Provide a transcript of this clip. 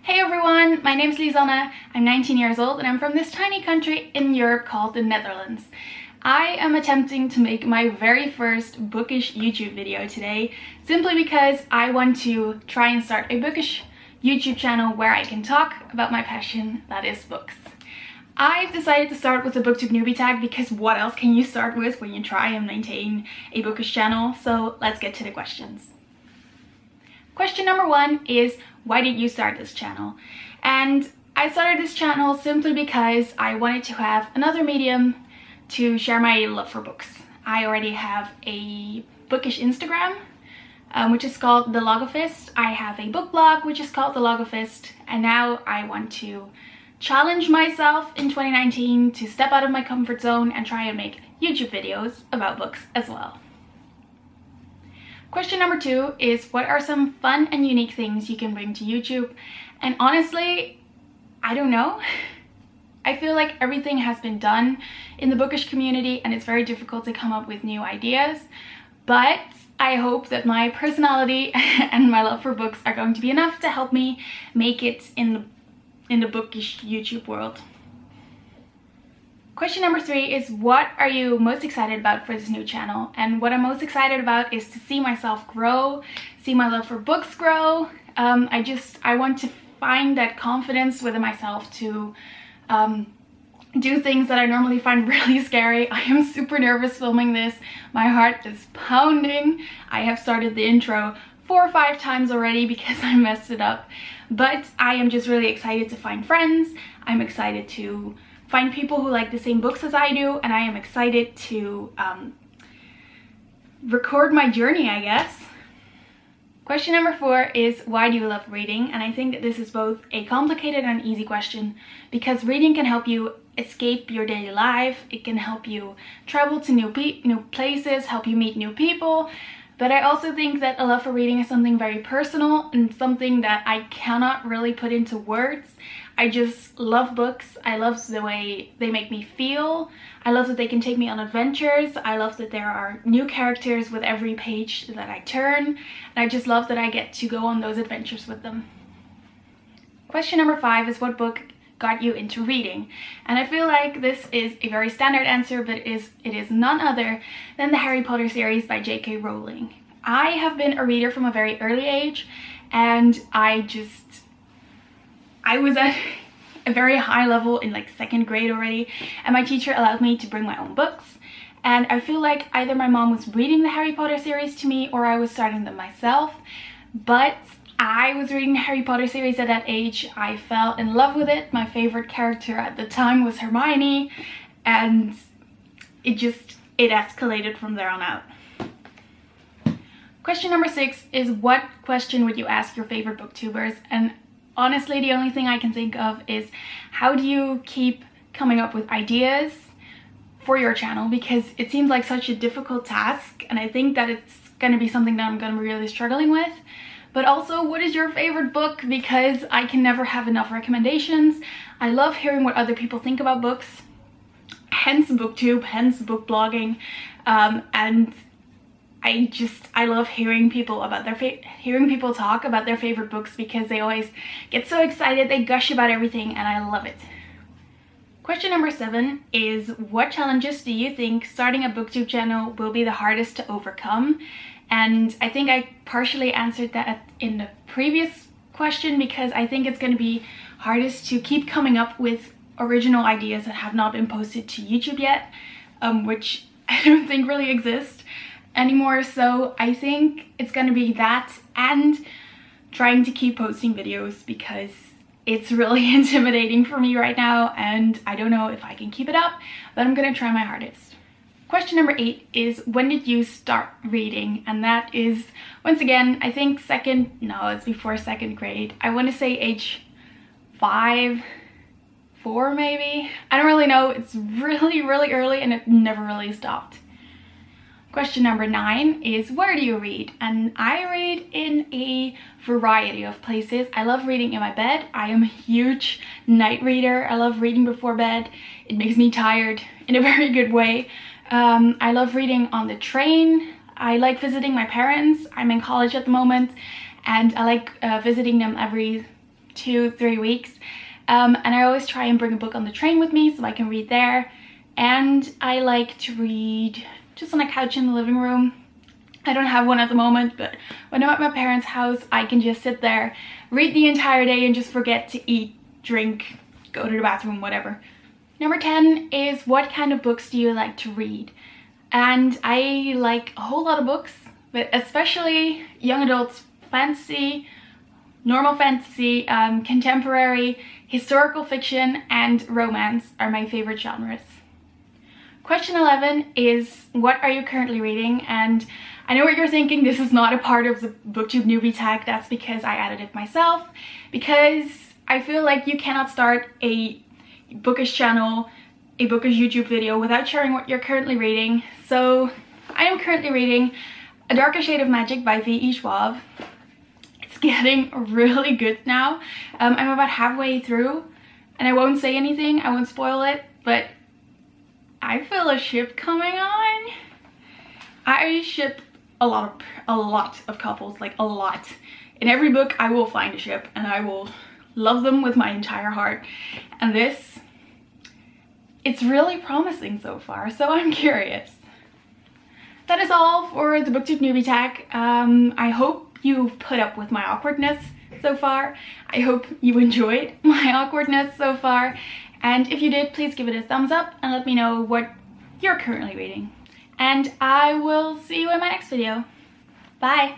Hey everyone, my name's Lissanne, I'm 19 years old and I'm from this tiny country in Europe called the Netherlands. I am attempting to make my very first bookish YouTube video today simply because I want to try and start a bookish YouTube channel where I can talk about my passion, that is books. I've decided to start with the Booktube Newbie tag because what else can you start with when you try and maintain a bookish channel? So let's get to the questions. Question number one is, why did you start this channel? And I started this channel simply because I wanted to have another medium to share my love for books. I already have a bookish Instagram, which is called the Logophist. I have a book blog, which is called the Logophist. And now I want to challenge myself in 2019 to step out of my comfort zone and try and make YouTube videos about books as well. Question number two is, what are some fun and unique things you can bring to YouTube? And honestly, I don't know. I feel like everything has been done in the bookish community and it's very difficult to come up with new ideas. But I hope that my personality and my love for books are going to be enough to help me make it in the bookish YouTube world. Question number three is, what are you most excited about for this new channel? And what I'm most excited about is to see myself grow, see my love for books grow. I want to find that confidence within myself to do things that I normally find really scary. I am super nervous filming this. My heart is pounding. I have started the intro 4 or 5 times already because I messed it up. But I am just really excited to find friends. I'm excited to find people who like the same books as I do, and I am excited to record my journey, I guess. Question number four is, why do you love reading? And I think that this is both a complicated and easy question because reading can help you escape your daily life. It can help you travel to new places, help you meet new people. But I also think that a love for reading is something very personal and something that I cannot really put into words. I just love books. I love the way they make me feel. I love that they can take me on adventures. I love that there are new characters with every page that I turn. And I just love that I get to go on those adventures with them. Question number five is, what book got you into reading? And I feel like this is a very standard answer, but it is none other than the Harry Potter series by J.K. Rowling. I have been a reader from a very early age, and I was at a very high level in like 2nd grade already, and my teacher allowed me to bring my own books. And I feel like either my mom was reading the Harry Potter series to me or I was starting them myself. But I was reading the Harry Potter series at that age. I fell in love with it. My favorite character at the time was Hermione, and it escalated from there on out. Question number 6 is, what question would you ask your favorite booktubers? And honestly, the only thing I can think of is, how do you keep coming up with ideas for your channel? Because it seems like such a difficult task, and I think that it's going to be something that I'm going to be really struggling with. But also, what is your favorite book? Because I can never have enough recommendations. I love hearing what other people think about books, hence booktube, hence book blogging, and I love hearing people talk about their favorite books because they always get so excited, they gush about everything, and I love it. Question number 7 is, what challenges do you think starting a booktube channel will be the hardest to overcome? And I think I partially answered that in the previous question because I think it's going to be hardest to keep coming up with original ideas that have not been posted to YouTube yet, which I don't think really exist anymore. So I think it's going to be that and trying to keep posting videos because it's really intimidating for me right now and I don't know if I can keep it up, but I'm going to try my hardest. Question number 8 is, when did you start reading? And that is, once again, I think it's before 2nd grade. I want to say age 5, 4 maybe. I don't really know. It's really, really early and it never really stopped. Question number 9 is, where do you read? And I read in a variety of places. I love reading in my bed. I am a huge night reader. I love reading before bed. It makes me tired in a very good way. I love reading on the train. I like visiting my parents. I'm in college at the moment and I like visiting them every 2-3 weeks. And I always try and bring a book on the train with me so I can read there. And I like to read just on a couch in the living room. I don't have one at the moment, but when I'm at my parents' house, I can just sit there, read the entire day and just forget to eat, drink, go to the bathroom, whatever. Number 10 is, what kind of books do you like to read? And I like a whole lot of books, but especially young adults fantasy, normal fantasy, contemporary, historical fiction, and romance are my favorite genres. Question 11 is, what are you currently reading? And I know what you're thinking, this is not a part of the Booktube Newbie tag. That's because I added it myself, because I feel like you cannot start a bookish channel, a bookish YouTube video without sharing what you're currently reading. So I am currently reading A Darker Shade of Magic by V.E. Schwab. It's getting really good now. I'm about halfway through and I won't say anything, I won't spoil it, but I feel a ship coming on. I ship a lot of couples, like a lot. In every book I will find a ship and I will love them with my entire heart. And this, it's really promising so far, so I'm curious. That is all for the Booktube Newbie tag. I hope you've put up with my awkwardness so far. I hope you enjoyed my awkwardness so far. And if you did, please give it a thumbs up and let me know what you're currently reading. And I will see you in my next video. Bye!